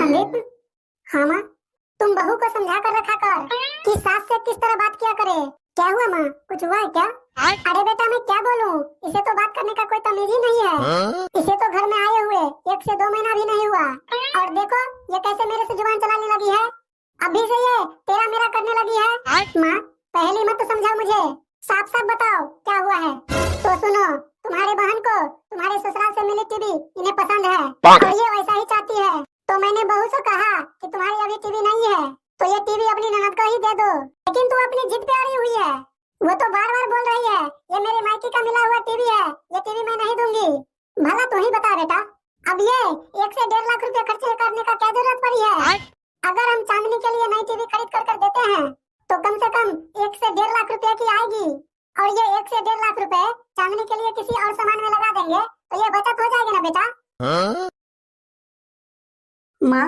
संदीप। हाँ माँ, तुम बहू को समझा कर रखा कर कि सास से किस तरह बात किया करे। क्या हुआ माँ, कुछ हुआ है क्या? अरे बेटा मैं क्या बोलूँ, इसे तो बात करने का कोई तमीज ही नहीं है। इसे तो घर में आए हुए 1 से 2 महीना भी नहीं हुआ और देखो ये कैसे मेरे से जुबान चलाने लगी है। अभी से ये तेरा मेरा करने लगी है। माँ पहली मत समझाओ मुझे, साफ साफ बताओ क्या हुआ है। तो सुनो, तुम्हारे बहन को तुम्हारे ससुराल से मिली टीवी इन्हें पसंद है और ये वैसा ही चाहती है। तो मैंने बहू से कहा कि तुम्हारी अभी टीवी नहीं है तो ये टीवी अपनी ननद को ही दे दो, लेकिन तू अपनी जिद पे अड़ी हुई है। वो तो बार बार बोल रही है ये मेरे मायके का मिला हुआ टीवी है, ये टीवी मैं नहीं दूंगी। भला तू ही बता बेटा, अब ये 1 से 1.5 लाख रुपए खर्च करने का क्या जरूरत पड़ी है? अगर हम चांदनी के लिए नई टीवी खरीद कर देते हैं तो कम से कम 1 से 1.5 लाख रुपए की आएगी और ये 1 से 1.5 लाख रुपए चांदनी के लिए किसी और सामान में लगा देंगे तो ये बचत हो जाएगी ना बेटा। माँ,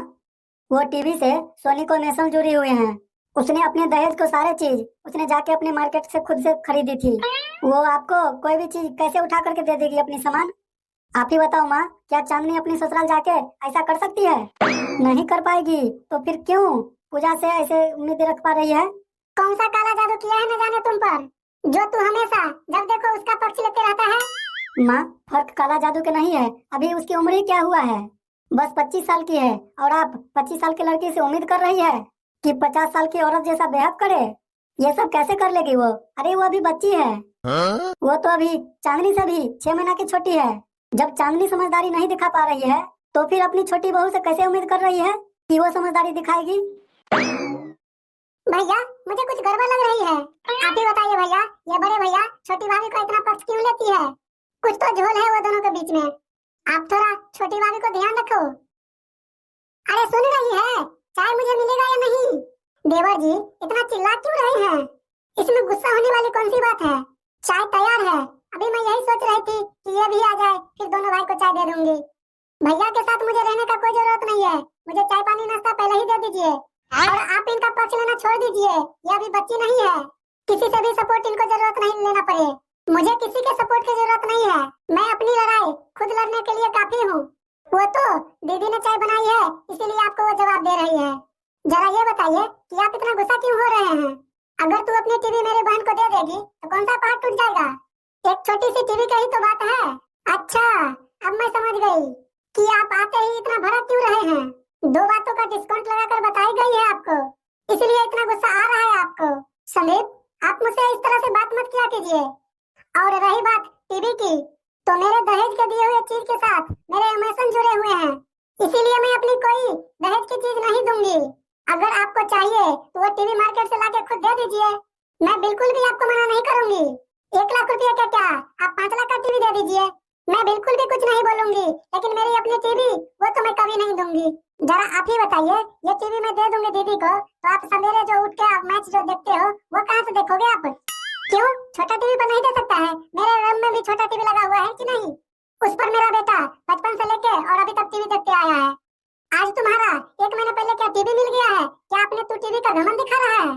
वो टीवी से सोनी को नेशनल जुड़ी हुए हैं। उसने अपने दहेज को सारे चीज उसने जाके अपने मार्केट से खुद से खरीदी थी। वो आपको कोई भी चीज कैसे उठा करके दे देगी अपनी सामान? आप ही बताओ माँ, क्या चांदनी अपनी ससुराल जाके ऐसा कर सकती है? नहीं कर पाएगी, तो फिर क्यों पूजा से ऐसे उम्मीद रख पा रही है? कौन सा काला जादू किया है न जाने तुम पर, जो तू हमेशा जब देखो उसका पक्ष लेते रहता है। माँ, फर्क काला जादू के नहीं है, अभी उसकी उम्र ही क्या हुआ है, बस 25 साल की है और आप 25 साल की लड़की से उम्मीद कर रही है कि 50 साल की औरत जैसा बेहद करे। ये सब कैसे कर लेगी वो? अरे वो अभी बच्ची है। वो तो अभी चांदनी से भी 6 महीना की छोटी है। जब चांदनी समझदारी नहीं दिखा पा रही है तो फिर अपनी छोटी बहू से कैसे उम्मीद कर रही है कि वो समझदारी दिखाएगी? भैया मुझे कुछ गड़बड़ लग रही है, आप ही बताइए भैया। ये बड़े भैया छोटी भाभी को इतना पक्ष क्यों लेती है? कुछ तो झोल है वो दोनों के बीच में, आप थोड़ा छोटी भाभी को ध्यान रखो। अरे सुन रही है, चाय मुझे मिलेगा या नहीं? देवर जी इतना चिल्ला क्यों रहे हैं? इसमें गुस्सा होने वाली कौन सी बात है? चाय तैयार है, अभी मैं यही सोच रही थी कि ये भी आ जाए, फिर दोनों भाई को चाय दे दूंगी। भैया के साथ मुझे रहने का कोई जरूरत नहीं है, मुझे चाय पानी नाश्ता पहले ही दे दीजिए और आप इनका पक्ष लेना छोड़ दीजिए। ये अभी बच्ची नहीं है, किसी से भी सपोर्ट इनको जरूरत नहीं लेना पड़े। मुझे किसी के सपोर्ट की जरूरत नहीं है, मैं अपनी लड़ाई खुद लड़ने के लिए काफी हूँ। वो तो दीदी ने चाय बनाई है इसीलिए आपको वो जवाब दे रही है। जरा ये बताइए कि आप इतना गुस्सा क्यों हो रहे हैं? अगर तू अपनी टीवी मेरी बहन को दे देगी तो कौन सा पहाड़ टूट जाएगा? एक छोटी सी टीवी का ही तो बात है। अच्छा अब मैं समझ गई कि आप आते ही इतना भड़क क्यों रहे हैं। 2 बातों का डिस्काउंट लगाकर बताई गई है आपको, इसलिए इतना गुस्सा आ रहा है आपको। संदीप आप मुझसे इस तरह से बात मत किया कीजिए। और रही बात टीवी की, तो मेरे दहेज के दिए हुए चीज के साथ मेरे इमोशन जुड़े हुए हैं, इसीलिए मैं अपनी कोई दहेज की चीज नहीं दूंगी। अगर आपको चाहिए तो वो टीवी मार्केट से लाके खुद दे दीजिए, मैं बिल्कुल भी आपको मना नहीं करूंगी। 1 लाख रुपया का क्या, आप 5 लाख का टीवी दे दीजिए, मैं बिल्कुल भी कुछ नहीं बोलूंगी। लेकिन मेरी अपनी टीवी वो तो मैं कभी नहीं दूंगी। जरा आप ही बताइए, ये टीवी मैं दे दूंगी दीदी को तो आप सवेरे जो उठ के आप मैच जो देखते हो वो कहाँ से देखोगे आप? क्यों छोटा टीवी पर नहीं दे सकता है? मेरे रूम में भी छोटा टीवी लगा हुआ है कि नहीं? उस पर मेरा बेटा बचपन से लेके और अभी तक टीवी देखते आया है। आज तुम्हारा 1 महीने पहले क्या टीवी मिल गया है? क्या आपने तू टीवी का घमंड दिखा रहा है?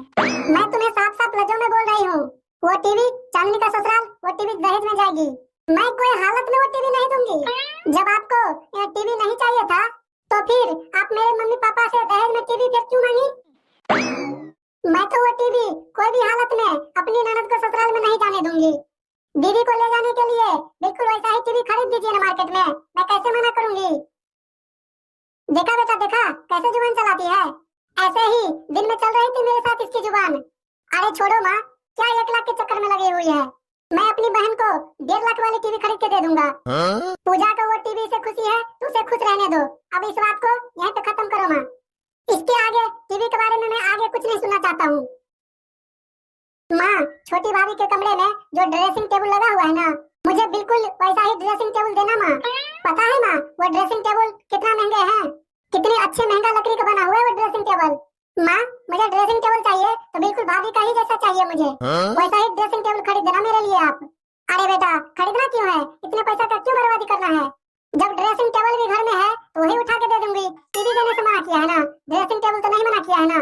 मैं तुम्हें साफ साफ लफ्जों में बोल रही हूँ, वो टीवी चांदनी का ससुराल, वो टीवी दहेज में जाएगी। मैं कोई हालत में वो टीवी नहीं दूंगी। जब आपको टीवी नहीं चाहिए था तो फिर आप मेरे मम्मी पापा से दहेज में टीवी फिर क्यों मांगी? मैं तो वो टीवी कोई भी हालत में अपनी ननद को ससुराल में नहीं जाने दूंगी। दीदी को ले जाने के लिए बिल्कुल वैसा ही टीवी खरीद दीजिए ना मार्केट में, मैं कैसे मना करूंगी? देखा बेटा देखा कैसे जुबान चलाती है, ऐसे ही दिन में चल रही थी मेरे साथ इसकी जुबान। अरे छोड़ो माँ, क्या 1 लाख के चक्कर में लगी हुई है? मैं अपनी बहन को 1.5 लाख वाली टीवी खरीद के दे दूंगा। पूजा को वो टीवी से खुशी है तो उसे खुश रहने दो। अब इस बात को यहीं पे खत्म करो माँ, इसके आगे टीवी के बारे में मैं आगे कुछ नहीं सुनना चाहता हूँ। माँ छोटी भाभी के कमरे में जो ड्रेसिंग टेबल लगा हुआ है ना, मुझे बिल्कुल वैसा ही ड्रेसिंग टेबल देना माँ। पता है माँ वो ड्रेसिंग टेबल कितना महंगे हैं, कितने अच्छे महंगा लकड़ी का बना हुआ है वो ड्रेसिंग टेबल। माँ मुझे ड्रेसिंग टेबल चाहिए तो बिल्कुल भाभी का ही जैसा चाहिए मुझे, वैसा ही ड्रेसिंग टेबल खरीद देना मेरे लिए आप। अरे बेटा खरीदना क्यों है, इतने पैसा का क्यों बर्बादी करना है? जब ड्रेसिंग टेबल भी घर में है तो वही उठा के दे दूंगी। टीवी देने से मना किया है ना, ड्रेसिंग टेबल तो नहीं मना किया है ना।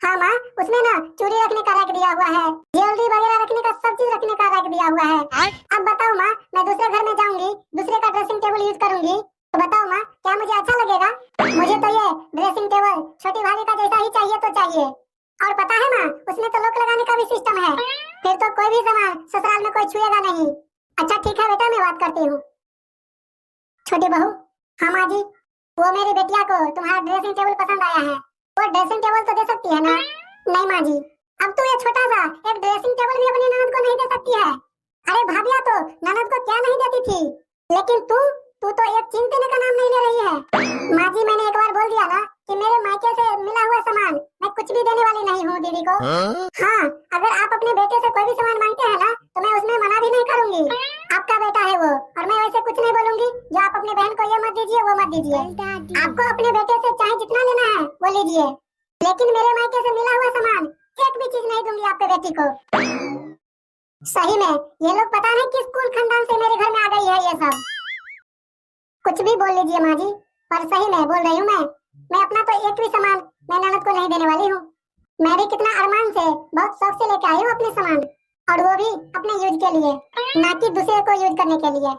हाँ माँ उसमें ना चूड़ी रखने का रैक दिया हुआ है, ज्वेलरी वगैरह रखने का सब चीज रखने का रैक दिया हुआ है। अब बताओ माँ, मैं दूसरे घर में जाऊंगी दूसरे का ड्रेसिंग टेबल यूज करूंगी तो बताओ माँ क्या मुझे अच्छा लगेगा? मुझे तो ये ड्रेसिंग चाहिए। और पता है ना, उसमें तो लॉक लगाने का भी सिस्टम है, फिर तो कोई भी सामान ससुराल में कोई छुएगा नहीं। अच्छा ठीक है बेटा, मैं बात करती हूँ। छोटी बहू, हाँ माँ जी, वो मेरी बेटिया को तुम्हारा ड्रेसिंग टेबल पसंद आया है, वो ड्रेसिंग टेबल तो दे सकती है ना? नहीं माँ जी, अब तू ये छोटा सा एक ड्रेसिंग टेबल भी अपनी ननद को नहीं दे सकती है। अरे भाभिया तो ननद को क्या नहीं देती थी, लेकिन तू तू तो एक चीन देने का नाम नहीं ले रही है। माँ जी, मैंने एक बार बोल दिया ना कि मेरे मायके से मिला हुआ सामान मैं कुछ भी देने वाली नहीं हूँ दीदी को। हाँ, अगर आप अपने बेटे से कोई भी सामान मांगते हैं ना तो मैं उसमें मना भी नहीं करूंगी। आपका बेटा है वो, और मैं वैसे कुछ नहीं बोलूंगी जो आप अपनी बहन को ये मत दीजिए वो मत दीजिए। आपको अपने बेटे से चाहे जितना लेना है वो लीजिए, लेकिन मेरे मायके से मिला हुआ सामान एक भी चीज नहीं दूंगी आपके बेटी को। सही में ये लोग पता नहीं किस कुल खानदान से मेरे घर में आ गई है ये सब। कुछ भी बोल लीजिए माँ जी, पर सही में बोल रही हूँ मैं अपना तो एक भी सामान मैं ननद को नहीं देने वाली हूँ। मैं भी कितना अरमान से बहुत शौक से लेके आई हूँ अपने सामान, और वो भी अपने यूज के लिए, ना कि दूसरे को यूज करने के लिए।